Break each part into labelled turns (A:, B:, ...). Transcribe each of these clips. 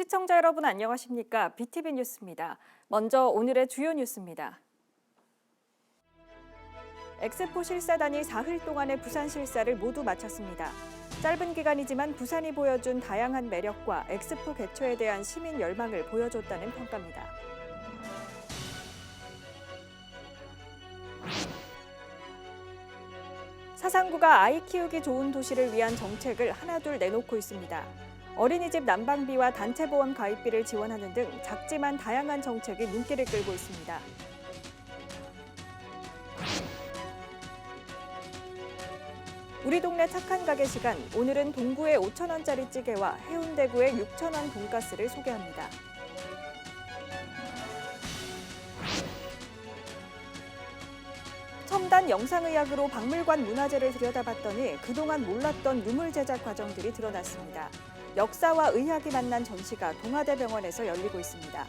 A: 시청자 여러분 안녕하십니까? BTV 뉴스입니다. 먼저 오늘의 주요 뉴스입니다. 엑스포 실사단이 사흘 동안의 부산 실사를 모두 마쳤습니다. 짧은 기간이지만 부산이 보여준 다양한 매력과 엑스포 개최에 대한 시민 열망을 보여줬다는 평가입니다. 사상구가 아이 키우기 좋은 도시를 위한 정책을 하나둘 내놓고 있습니다. 어린이집 난방비와 단체보험 가입비를 지원하는 등 작지만 다양한 정책이 눈길을 끌고 있습니다. 우리 동네 착한 가게 시간, 오늘은 동구의 5,000원짜리 찌개와 해운대구의 6,000원 돈가스를 소개합니다. 첨단 영상의학으로 박물관 문화재를 들여다봤더니 그동안 몰랐던 유물 제작 과정들이 드러났습니다. 역사와 의학이 만난 전시가 동아대병원에서 열리고 있습니다.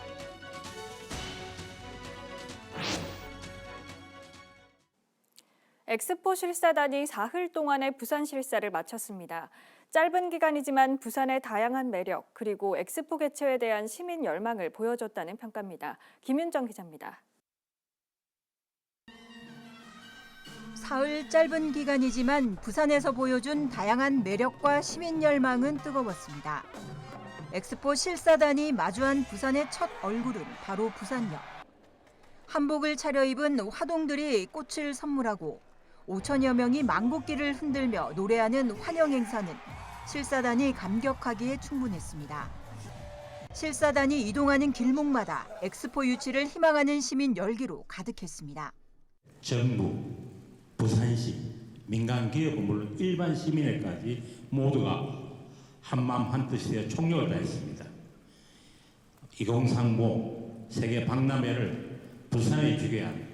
A: 엑스포 실사단이 사흘 동안의 부산 실사를 마쳤습니다. 짧은 기간이지만 부산의 다양한 매력 그리고 엑스포 개최에 대한 시민 열망을 보여줬다는 평가입니다. 김윤정 기자입니다.
B: 사흘 짧은 기간이지만 부산에서 보여준 다양한 매력과 시민 열망은 뜨거웠습니다. 엑스포 실사단이 마주한 부산의 첫 얼굴은 바로 부산역. 한복을 차려입은 화동들이 꽃을 선물하고 5천여 명이 망국기를 흔들며 노래하는 환영 행사는 실사단이 감격하기에 충분했습니다. 실사단이 이동하는 길목마다 엑스포 유치를 희망하는 시민 열기로 가득했습니다.
C: 정부, 부산시, 민간기업은 물론 일반 시민에까지 모두가 한마음 한뜻에 총력을 다했습니다. 2035 세계 박람회를 부산에 주게 한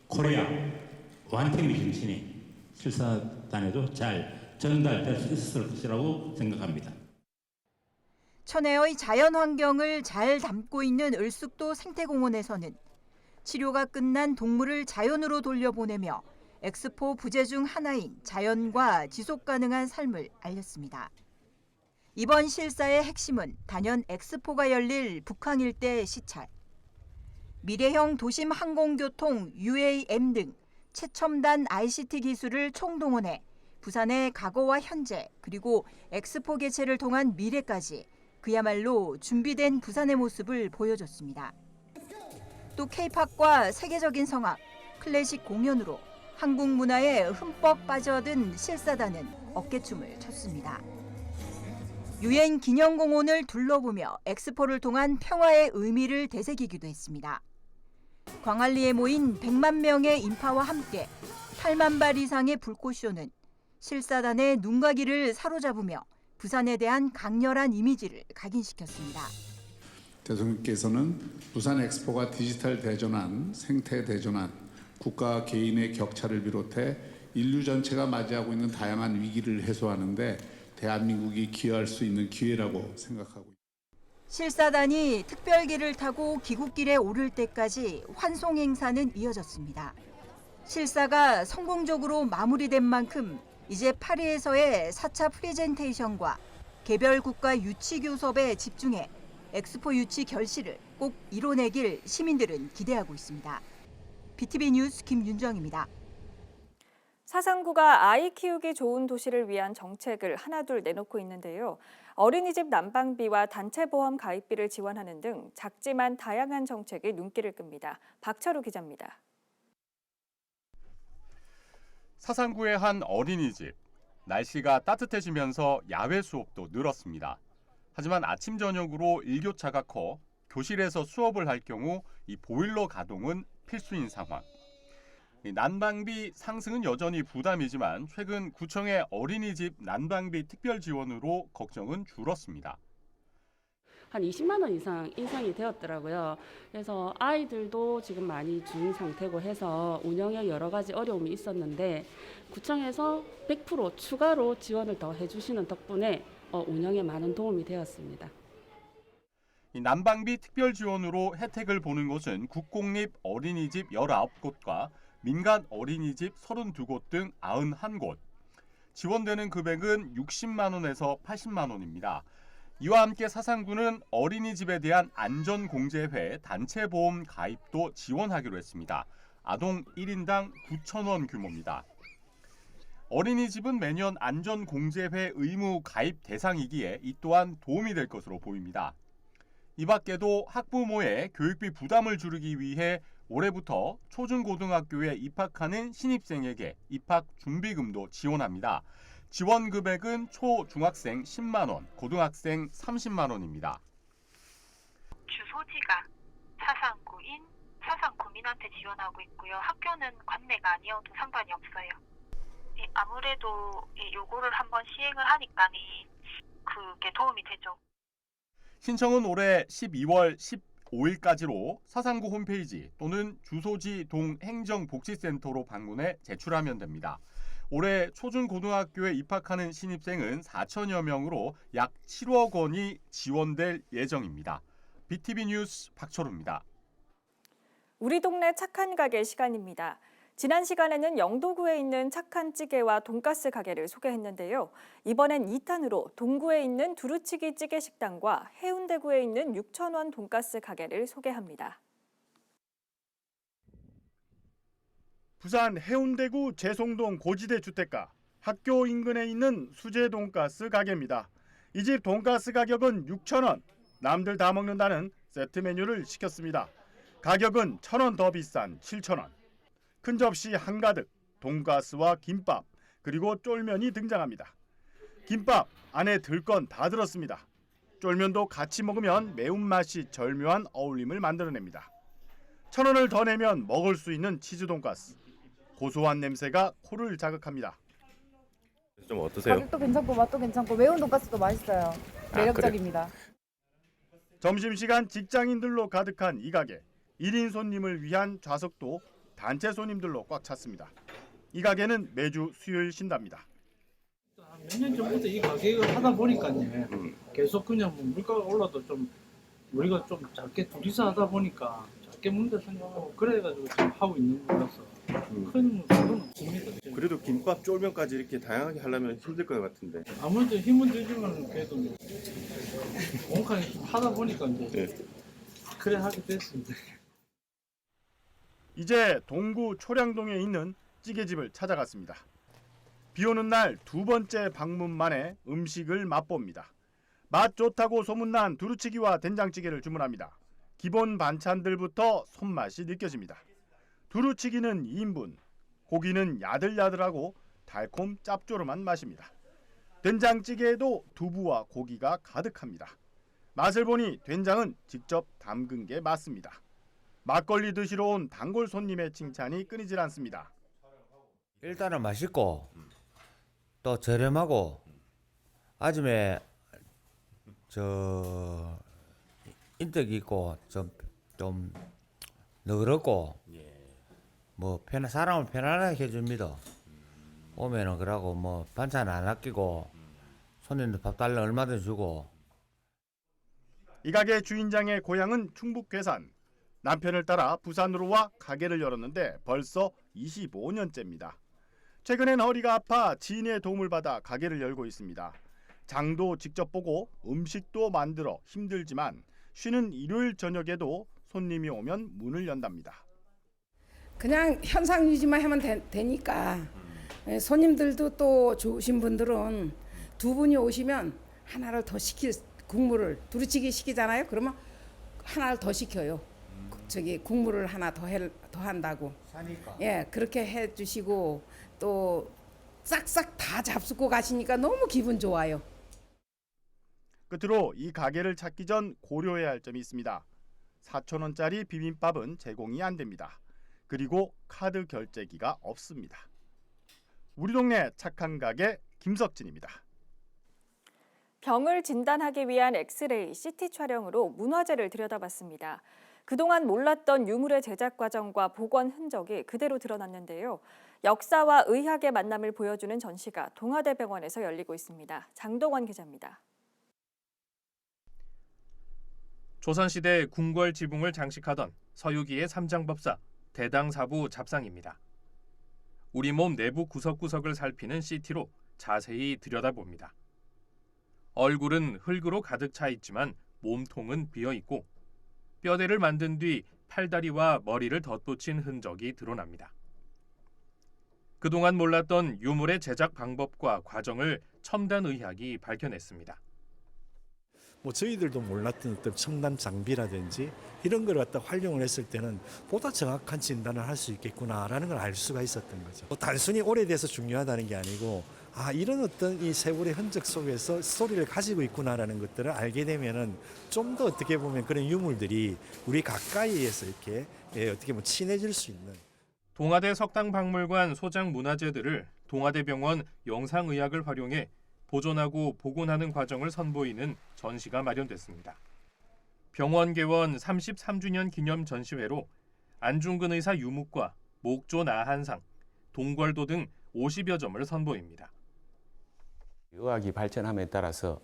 C: 코리아 완탱미 정신이 실사단에도 잘 전달될 수 있을 것이라고 생각합니다.
B: 천혜의 자연 환경을 잘 담고 있는 을숙도 생태공원에서는 치료가 끝난 동물을 자연으로 돌려보내며 엑스포 부제 중 하나인 자연과 지속 가능한 삶을 알렸습니다. 이번 실사의 핵심은 단연 엑스포가 열릴 북항 일대 시찰. 미래형 도심 항공교통 UAM 등 최첨단 ICT 기술을 총동원해 부산의 과거와 현재 그리고 엑스포 개최를 통한 미래까지 그야말로 준비된 부산의 모습을 보여줬습니다. 또 K-팝과 세계적인 성악, 클래식 공연으로 한국 문화에 흠뻑 빠져든 실사단은 어깨춤을 췄습니다. 유엔 기념공원을 둘러보며 엑스포를 통한 평화의 의미를 되새기기도 했습니다. 광안리에 모인 100만 명의 인파와 함께 8만 발 이상의 불꽃쇼는 실사단의 눈과 귀를 사로잡으며 부산에 대한 강렬한 이미지를 각인시켰습니다.
D: 대통령께서는 부산 엑스포가 디지털 대전환, 생태 대전환, 국가 개인의 격차를 비롯해 인류 전체가 맞이하고 있는 다양한 위기를 해소하는 데 대한민국이 기여할 수 있는 기회라고 생각하고 있습니다.
B: 실사단이 특별기를 타고 귀국길에 오를 때까지 환송 행사는 이어졌습니다. 실사가 성공적으로 마무리된 만큼 이제 파리에서의 4차 프레젠테이션과 개별 국가 유치 교섭에 집중해 엑스포 유치 결실을 꼭 이뤄내길 시민들은 기대하고 있습니다. BTV 뉴스 김윤정입니다.
A: 사상구가 아이 키우기 좋은 도시를 위한 정책을 하나둘 내놓고 있는데요. 어린이집 난방비와 단체보험 가입비를 지원하는 등 작지만 다양한 정책이 눈길을 끕니다. 박철우 기자입니다.
E: 사상구의 한 어린이집. 날씨가 따뜻해지면서 야외 수업도 늘었습니다. 하지만 아침 저녁으로 일교차가 커 교실에서 수업을 할 경우 이 보일러 가동은 필수인 상황. 난방비 상승은 여전히 부담이지만 최근 구청의 어린이집 난방비 특별 지원으로 걱정은 줄었습니다.
F: 한 20만 원 이상 인상이 되었더라고요. 그래서 아이들도 지금 많이 준 상태고 해서 운영에 여러 가지 어려움이 있었는데 구청에서 100% 추가로 지원을 더 해주시는 덕분에 운영에 많은 도움이 되었습니다.
E: 이 난방비 특별 지원으로 혜택을 보는 곳은 국공립 어린이집 19곳과 민간 어린이집 32곳 등 91곳. 지원되는 금액은 60만 원에서 80만 원입니다. 이와 함께 사상구는 어린이집에 대한 안전공제회 단체보험 가입도 지원하기로 했습니다. 아동 1인당 9,000원 규모입니다. 어린이집은 매년 안전공제회 의무 가입 대상이기에 이 또한 도움이 될 것으로 보입니다. 이 밖에도 학부모의 교육비 부담을 줄이기 위해 올해부터 초중고등학교에 입학하는 신입생에게 입학 준비금도 지원합니다. 지원 금액은 초중학생 10만 원, 고등학생 30만 원입니다.
G: 주소지가 사상구인 사상구민한테 지원하고 있고요. 학교는 관내가 아니어도 상관이 없어요. 아무래도 요거를 한번 시행을 하니까니 그게 도움이 되죠.
E: 신청은 올해 12월 15일까지로 사상구 홈페이지 또는 주소지 동 행정복지센터로 방문해 제출하면 됩니다. 올해 초중고등학교에 입학하는 신입생은 4천여 명으로 약 7억 원이 지원될 예정입니다. BTV 뉴스 박철우입니다.
A: 우리 동네 착한 가게 시간입니다. 지난 시간에는 영도구에 있는 착한 찌개와 돈가스 가게를 소개했는데요. 이번엔 2탄으로 동구에 있는 두루치기 찌개 식당과 해운대구에 있는 6,000원 돈가스 가게를 소개합니다.
H: 부산 해운대구 재송동 고지대 주택가 학교 인근에 있는 수제 돈가스 가게입니다. 이 집 돈가스 가격은 6,000원. 남들 다 먹는다는 세트 메뉴를 시켰습니다. 가격은 1,000원 더 비싼 7,000원. 큰 접시 한가득 돈가스와 김밥 그리고 쫄면이 등장합니다. 김밥 안에 들 건 다 들었습니다. 쫄면도 같이 먹으면 매운맛이 절묘한 어울림을 만들어냅니다. 1,000원을 더 내면 먹을 수 있는 치즈 돈가스. 고소한 냄새가 코를 자극합니다.
I: 좀 어떠세요?
J: 가격도 괜찮고 맛도 괜찮고 매운 돈가스도 맛있어요. 매력적입니다.
H: 점심시간 직장인들로 가득한 이 가게. 1인 손님을 위한 좌석도 단체 손님들로 꽉 찼습니다. 이 가게는 매주 수요일 쉰답니다.
K: 몇 년 전부터 이 가격을 하다 보니까요. 계속 그냥 뭐 물가가 올라도 좀 우리가 좀 작게 둘이서 하다 보니까 작게 먹는다 생각하고 그래가지고 지금 하고 있는 거라서 큰 부담은 없습니다.
I: 그래도 김밥, 쫄면까지 이렇게 다양하게 하려면 힘들 것 같은데.
K: 아무래도 힘은 들지만 그래도 뭐 원칸에 좀 하다 보니까 이제 그래 하게 됐습니다.
H: 이제 동구 초량동에 있는 찌개집을 찾아갔습니다. 비오는 날 두 번째 방문 만에 음식을 맛봅니다. 맛 좋다고 소문난 두루치기와 된장찌개를 주문합니다. 기본 반찬들부터 손맛이 느껴집니다. 두루치기는 2인분, 고기는 야들야들하고 달콤 짭조름한 맛입니다. 된장찌개에도 두부와 고기가 가득합니다. 맛을 보니 된장은 직접 담근 게 맞습니다. 막걸리 드시러 온 단골 손님의 칭찬이 끊이질 않습니다.
L: 일단은 맛있고 또 저렴하고 아줌에 인덕이 있고 좀 너그럽고 뭐 사람을 편안하게 해줍니다. 오면은 그러고 뭐 반찬 안 아끼고 손님들 밥 달라면 얼마든지 주고.
H: 이 가게 주인장의 고향은 충북 괴산. 남편을 따라 부산으로 와 가게를 열었는데 벌써 25년째입니다. 최근엔 허리가 아파 지인의 도움을 받아 가게를 열고 있습니다. 장도 직접 보고 음식도 만들어 힘들지만 쉬는 일요일 저녁에도 손님이 오면 문을 연답니다.
J: 그냥 현상 유지만 하면 되니까 손님들도 또 좋으신 분들은 두 분이 오시면 하나를 더 국물을 두루치기 시키잖아요. 그러면 하나를 더 시켜요. 국물을 하나 더 한다고.
L: 사니까.
J: 예, 그렇게 해주시고 또 싹싹 다 잡수고 가시니까 너무 기분 좋아요.
H: 끝으로 이 가게를 찾기 전 고려해야 할 점이 있습니다. 4,000원짜리 비빔밥은 제공이 안 됩니다. 그리고 카드 결제기가 없습니다. 우리 동네 착한 가게 김석진입니다.
A: 병을 진단하기 위한 엑스레이, CT 촬영으로 문화재를 들여다봤습니다. 그동안 몰랐던 유물의 제작 과정과 복원 흔적이 그대로 드러났는데요. 역사와 의학의 만남을 보여주는 전시가 동아대병원에서 열리고 있습니다. 장동원 기자입니다.
M: 조선시대 궁궐 지붕을 장식하던 서유기의 삼장법사, 대당사부 잡상입니다. 우리 몸 내부 구석구석을 살피는 CT로 자세히 들여다봅니다. 얼굴은 흙으로 가득 차 있지만 몸통은 비어 있고 뼈대를 만든 뒤 팔다리와 머리를 덧붙인 흔적이 드러납니다. 그동안 몰랐던 유물의 제작 방법과 과정을 첨단 의학이 밝혀냈습니다.
N: 뭐 저희들도 몰랐던 어떤 첨단 장비라든지 이런 걸 갖다 활용을 했을 때는 보다 정확한 진단을 할 수 있겠구나라는 걸 알 수가 있었던 거죠. 단순히 오래돼서 중요하다는 게 아니고 이런 어떤 이 세월의 흔적 속에서 스토리를 가지고 있구나라는 것들을 알게 되면은 좀 더 어떻게 보면 그런 유물들이 우리 가까이에서 이렇게 어떻게 보면 친해질 수 있는.
M: 동아대 석당박물관 소장 문화재들을 동아대병원 영상의학을 활용해 보존하고 복원하는 과정을 선보이는 전시가 마련됐습니다. 병원 개원 33주년 기념 전시회로 안중근 의사 유묵과 목조 나한상, 동궐도 등 50여 점을 선보입니다.
O: 의학이 발전함에 따라서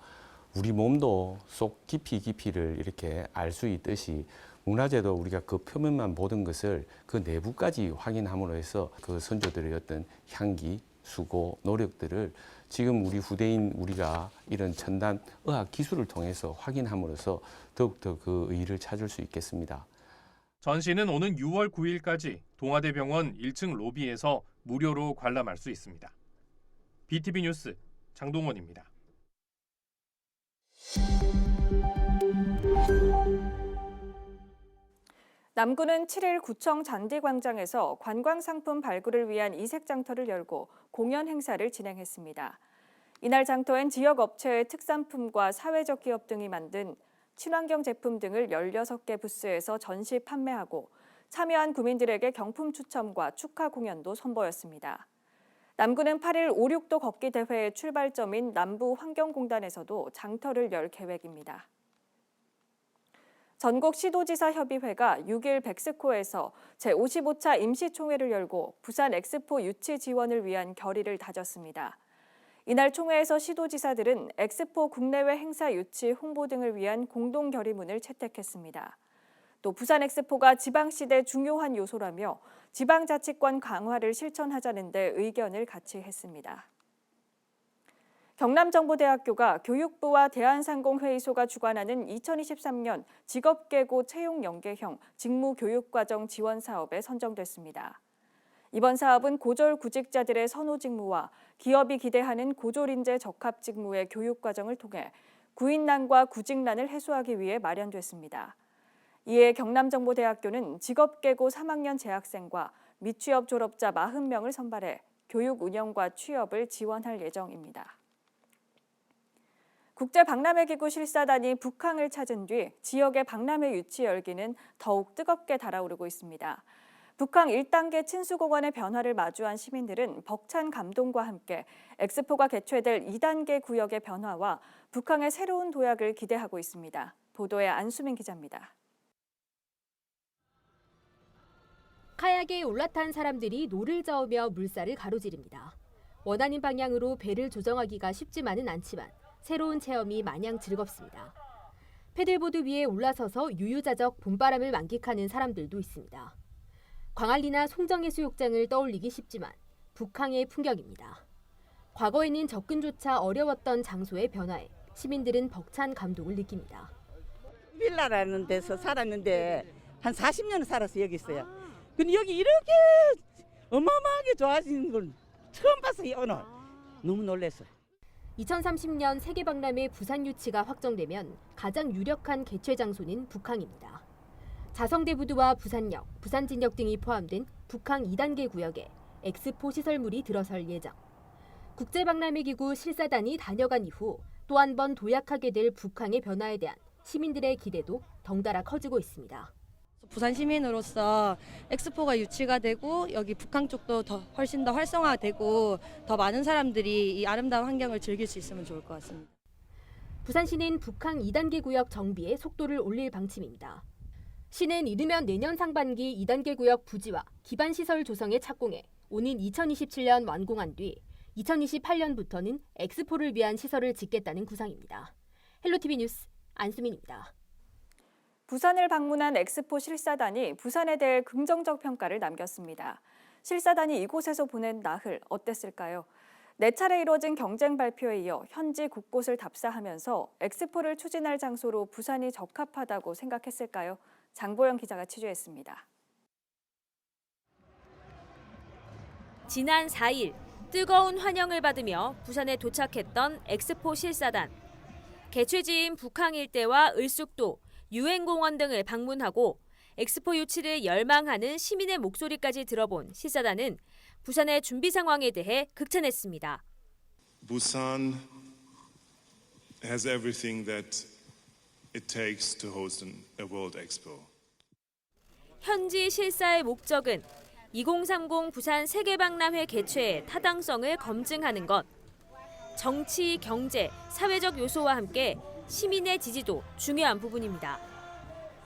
O: 우리 몸도 속 깊이를 이렇게 알 수 있듯이 문화재도 우리가 그 표면만 보던 것을 그 내부까지 확인함으로 해서 그 선조들의 어떤 향기, 수고, 노력들을 지금 우리 후대인 우리가 이런 첨단 의학 기술을 통해서 확인함으로써 더욱더 그 의의를 찾을 수 있겠습니다.
M: 전시는 오는 6월 9일까지 동아대병원 1층 로비에서 무료로 관람할 수 있습니다. BTV 뉴스 장동원입니다.
A: 남구는 7일 구청 잔디광장에서 관광상품 발굴을 위한 이색장터를 열고 공연 행사를 진행했습니다. 이날 장터엔 지역 업체의 특산품과 사회적 기업 등이 만든 친환경 제품 등을 16개 부스에서 전시 판매하고 참여한 구민들에게 경품 추첨과 축하 공연도 선보였습니다. 남구는 8일 5.6도 걷기 대회의 출발점인 남부환경공단에서도 장터를 열 계획입니다. 전국시도지사협의회가 6일 백스코에서 제55차 임시총회를 열고 부산 엑스포 유치 지원을 위한 결의를 다졌습니다. 이날 총회에서 시도지사들은 엑스포 국내외 행사 유치 홍보 등을 위한 공동 결의문을 채택했습니다. 또 부산 엑스포가 지방시대 중요한 요소라며 지방자치권 강화를 실천하자는 데 의견을 같이 했습니다. 경남정보대학교가 교육부와 대한상공회의소가 주관하는 2023년 직업계고 채용연계형 직무교육과정 지원 사업에 선정됐습니다. 이번 사업은 고졸 구직자들의 선호 직무와 기업이 기대하는 고졸 인재 적합 직무의 교육과정을 통해 구인난과 구직난을 해소하기 위해 마련됐습니다. 이에 경남정보대학교는 직업계고 3학년 재학생과 미취업 졸업자 40명을 선발해 교육 운영과 취업을 지원할 예정입니다. 국제박람회기구 실사단이 북항을 찾은 뒤 지역의 박람회 유치 열기는 더욱 뜨겁게 달아오르고 있습니다. 북항 1단계 친수공원의 변화를 마주한 시민들은 벅찬 감동과 함께 엑스포가 개최될 2단계 구역의 변화와 북항의 새로운 도약을 기대하고 있습니다. 보도에 안수민 기자입니다.
P: 카약에 올라탄 사람들이 노를 저으며 물살을 가로지릅니다. 원하는 방향으로 배를 조정하기가 쉽지만은 않지만 새로운 체험이 마냥 즐겁습니다. 패들보드 위에 올라서서 유유자적 봄바람을 만끽하는 사람들도 있습니다. 광안리나 송정해수욕장을 떠올리기 쉽지만 북항의 풍경입니다. 과거에는 접근조차 어려웠던 장소의 변화에 시민들은 벅찬 감동을 느낍니다.
Q: 빌라라는 데서 살았는데 한 40년 살아서 여기 있어요. 근데 여기 이렇게 어마어마하게 좋아지는 걸 처음 봤어요, 오늘. 너무 놀랐어요.
P: 2030년 세계박람회 부산 유치가 확정되면 가장 유력한 개최 장소는 북항입니다. 자성대부두와 부산역, 부산진역 등이 포함된 북항 2단계 구역에 엑스포 시설물이 들어설 예정. 국제박람회기구 실사단이 다녀간 이후 또 한 번 도약하게 될 북항의 변화에 대한 시민들의 기대도 덩달아 커지고 있습니다.
R: 부산 시민으로서 엑스포가 유치가 되고 여기 북한 쪽도 훨씬 더 활성화되고 더 많은 사람들이 이 아름다운 환경을 즐길 수 있으면 좋을 것 같습니다.
P: 부산시는 북한 2단계 구역 정비에 속도를 올릴 방침입니다. 시는 이르면 내년 상반기 2단계 구역 부지와 기반시설 조성에 착공해 오는 2027년 완공한 뒤 2028년부터는 엑스포를 위한 시설을 짓겠다는 구상입니다. 헬로티비 뉴스 안수민입니다.
A: 부산을 방문한 엑스포 실사단이 부산에 대해 긍정적 평가를 남겼습니다. 실사단이 이곳에서 보낸 나흘 어땠을까요? 4차례 이뤄진 경쟁 발표에 이어 현지 곳곳을 답사하면서 엑스포를 추진할 장소로 부산이 적합하다고 생각했을까요? 장보영 기자가 취재했습니다.
S: 지난 4일 뜨거운 환영을 받으며 부산에 도착했던 엑스포 실사단. 개최지인 북항 일대와 을숙도, 유엔공원 등을 방문하고 엑스포 유치를 열망하는 시민의 목소리까지 들어본 실사단은 부산의 준비 상황에 대해 극찬했습니다.
T: Busan has everything that it takes to host a World Expo.
S: 현지 실사의 목적은 2030 부산 세계박람회 개최의 타당성을 검증하는 것. 정치, 경제, 사회적 요소와 함께 시민의 지지도 중요한 부분입니다.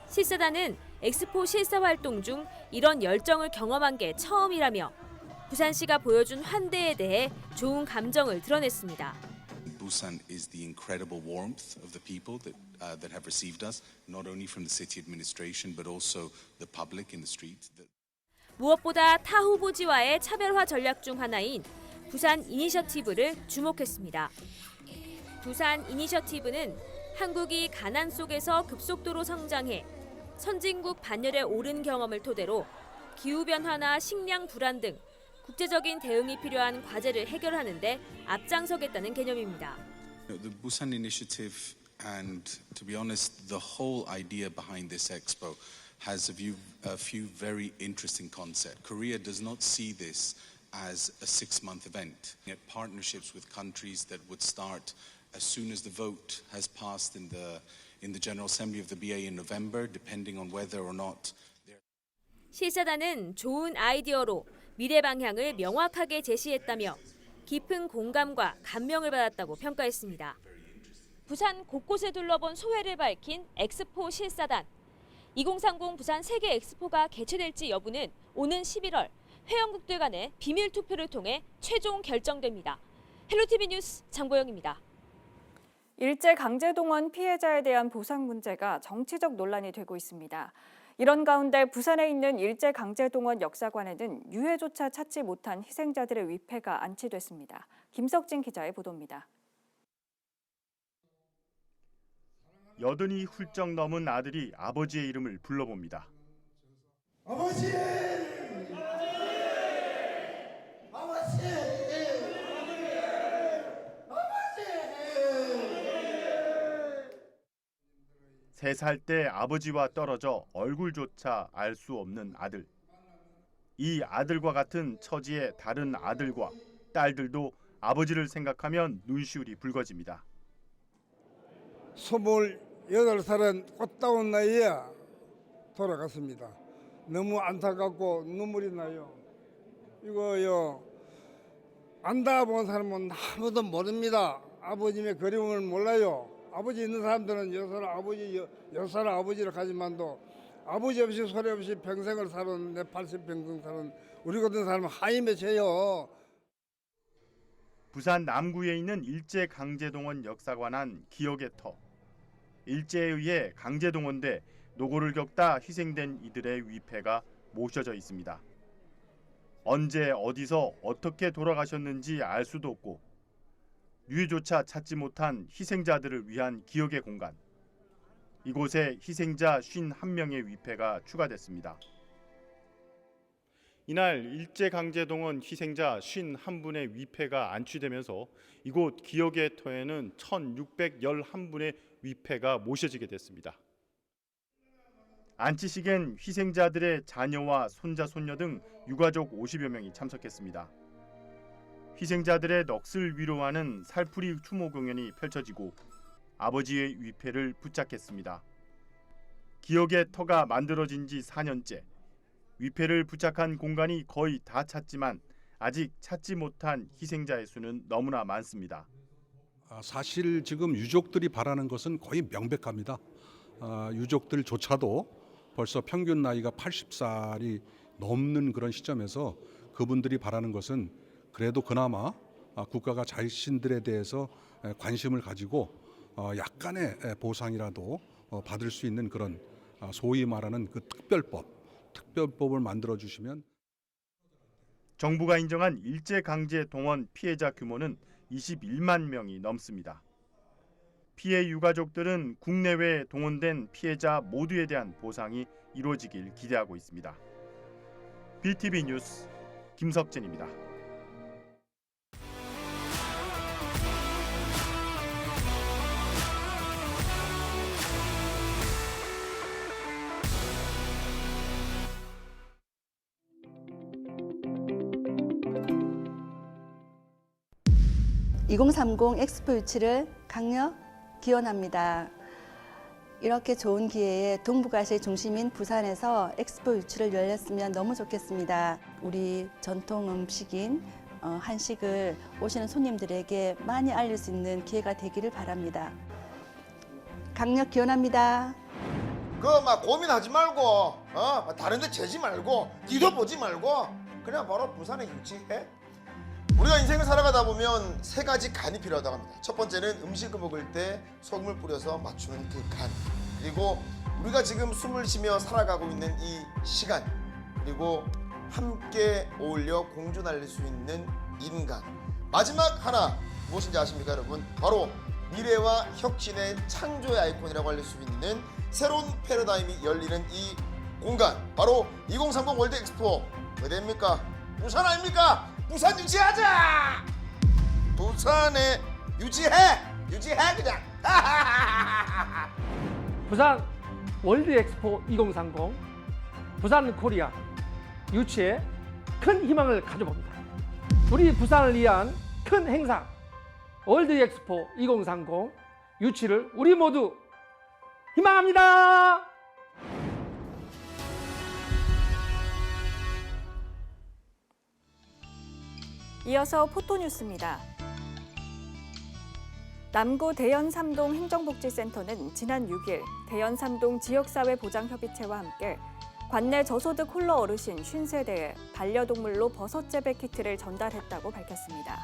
S: 실사단은 엑스포 실사 활동 중 이런 열정을 경험한 게 처음이라며 부산시가 보여준 환대에 대해 좋은 감정을 드러냈습니다.
U: Busan is the incredible warmth of the people that have received us, not only from the city administration but also the public in the streets.
S: 무엇보다 타 후보지와의 차별화 전략 중 하나인 부산 이니셔티브를 주목했습니다. 부산 이니셔티브는 한국이 가난 속에서 급속도로 성장해 선진국 반열에 오른 경험을 토대로 기후변화나 식량 불안 등 국제적인 대응이 필요한 과제를 해결하는 데 앞장서겠다는 개념입니다.
U: The Busan Initiative and, to be honest, the whole idea behind this expo has a few very interesting concepts. Korea does not see this as a 6-month event. It partnerships with countries that would start as soon as the vote has passed in the General Assembly of the BA in November, depending on whether or not.
S: 실사단은 좋은 아이디어로 미래 방향을 명확하게 제시했다며 깊은 공감과 감명을 받았다고 평가했습니다. 부산 곳곳에 둘러본 소회를 밝힌 엑스포 실사단. 2030 부산 세계 엑스포가 개최될지 여부는 오는 11월 회원국들 간의 비밀 투표를 통해 최종 결정됩니다. 헬로티비 뉴스 장보영입니다.
A: 일제 강제동원 피해자에 대한 보상 문제가 정치적 논란이 되고 있습니다. 이런 가운데 부산에 있는 일제 강제동원 역사관에는 유해조차 찾지 못한 희생자들의 위패가 안치됐습니다. 김석진 기자의 보도입니다.
H: 80이 훌쩍 넘은 아들이 아버지의 이름을 불러봅니다.
V: 아버지! 아버지!
H: 3살 때 아버지와 떨어져 얼굴조차 알 수 없는 아들. 이 아들과 같은 처지의 다른 아들과 딸들도 아버지를 생각하면 눈시울이 붉어집니다.
V: 28살은 꽃다운 나이에 돌아갔습니다. 너무 안타깝고 눈물이 나요. 이거요, 안다 본 사람은 아무도 모릅니다. 아버님의 그리움을 몰라요. 아버지 있는 사람들은 여살 아버지를 가지만도 아버지 없이 소리 없이 평생을 살은 내 80평생 살은 우리 같은 사람은 한이 맺혀요.
H: 부산 남구에 있는 일제 강제동원 역사관 안 기억의 터. 일제에 의해 강제동원돼 노고를 겪다 희생된 이들의 위패가 모셔져 있습니다. 언제 어디서 어떻게 돌아가셨는지 알 수도 없고 유해조차 찾지 못한 희생자들을 위한 기억의 공간. 이곳에 희생자 51명의 위패가 추가됐습니다. 이날 일제강제동원 희생자 51분의 위패가 안치되면서 이곳 기억의 터에는 1611분의 위패가 모셔지게 됐습니다. 안치식엔 희생자들의 자녀와 손자, 손녀 등 유가족 50여 명이 참석했습니다. 희생자들의 넋을 위로하는 살풀이 추모 공연이 펼쳐지고 아버지의 위패를 부착했습니다. 기억의 터가 만들어진 지 4년째. 위패를 부착한 공간이 거의 다 찼지만 아직 찾지 못한 희생자의 수는 너무나 많습니다.
W: 사실 지금 유족들이 바라는 것은 거의 명백합니다. 유족들조차도 벌써 평균 나이가 80살이 넘는 그런 시점에서 그분들이 바라는 것은 그래도 그나마 국가가 자신들에 대해서 관심을 가지고 약간의 보상이라도 받을 수 있는 그런 소위 말하는 그 특별법을 만들어 주시면.
H: 정부가 인정한 일제강제 동원 피해자 규모는 21만 명이 넘습니다. 피해 유가족들은 국내외에 동원된 피해자 모두에 대한 보상이 이루어지길 기대하고 있습니다. BTV 뉴스 김석진입니다.
B: (2030) 엑스포 유치를 강력 기원합니다. 이렇게 좋은 기회에 동북아시아의 중심인 부산에서 엑스포 유치를 열렸으면 너무 좋겠습니다. 우리 전통 음식인 한식을 오시는 손님들에게 많이 알릴 수 있는 기회가 되기를 바랍니다. 강력 기원합니다.
C: 막 고민하지 말고 다른 데 재지 말고 뒤도 보지 말고 그냥 바로 부산에 유치해. 우리가 인생을 살아가다 보면 세 가지 간이 필요하다고 합니다. 첫 번째는 음식을 먹을 때 소금을 뿌려서 맞추는 그 간, 그리고 우리가 지금 숨을 쉬며 살아가고 있는 이 시간, 그리고 함께 어울려 공주 날릴 수 있는 인간. 마지막 하나 무엇인지 아십니까 여러분? 바로 미래와 혁신의 창조의 아이콘이라고 알릴 수 있는 새로운 패러다임이 열리는 이 공간, 바로 2030 월드 엑스포. 어디입니까? 부산 아닙니까? 부산 유치하자! 부산에 유치해 그냥.
D: 부산 월드 엑스포 2030 부산 코리아 유치에 큰 희망을 가져봅니다. 우리 부산을 위한 큰 행사 월드 엑스포 2030 유치를 우리 모두 희망합니다.
A: 이어서 포토뉴스입니다. 남구 대연 3동 행정복지센터는 지난 6일 대연 3동 지역사회보장협의체와 함께 관내 저소득 홀로 어르신 50세대에 반려동물로 버섯 재배 키트를 전달했다고 밝혔습니다.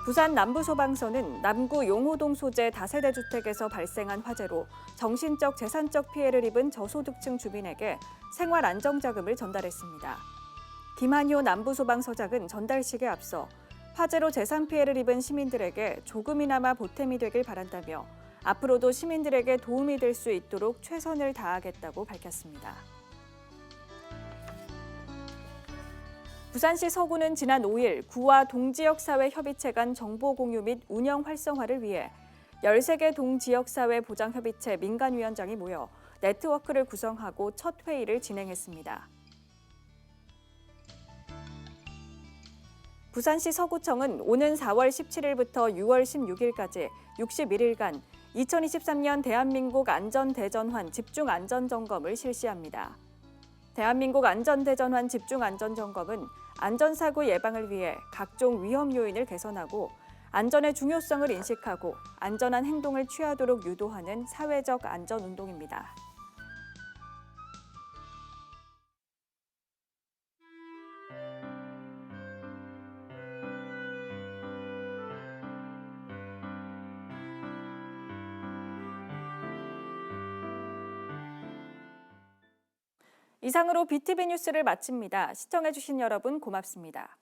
A: 부산 남부소방서는 남구 용호동 소재 다세대 주택에서 발생한 화재로 정신적, 재산적 피해를 입은 저소득층 주민에게 생활안정자금을 전달했습니다. 김한효 남부소방서장은 전달식에 앞서 화재로 재산 피해를 입은 시민들에게 조금이나마 보탬이 되길 바란다며 앞으로도 시민들에게 도움이 될 수 있도록 최선을 다하겠다고 밝혔습니다. 부산시 서구는 지난 5일 구와 동지역사회 협의체 간 정보 공유 및 운영 활성화를 위해 13개 동지역사회 보장협의체 민간위원장이 모여 네트워크를 구성하고 첫 회의를 진행했습니다. 부산시 서구청은 오는 4월 17일부터 6월 16일까지 61일간 2023년 대한민국 안전대전환 집중안전점검을 실시합니다. 대한민국 안전대전환 집중안전점검은 안전사고 예방을 위해 각종 위험 요인을 개선하고 안전의 중요성을 인식하고 안전한 행동을 취하도록 유도하는 사회적 안전운동입니다. 이상으로 BTV 뉴스를 마칩니다. 시청해주신 여러분 고맙습니다.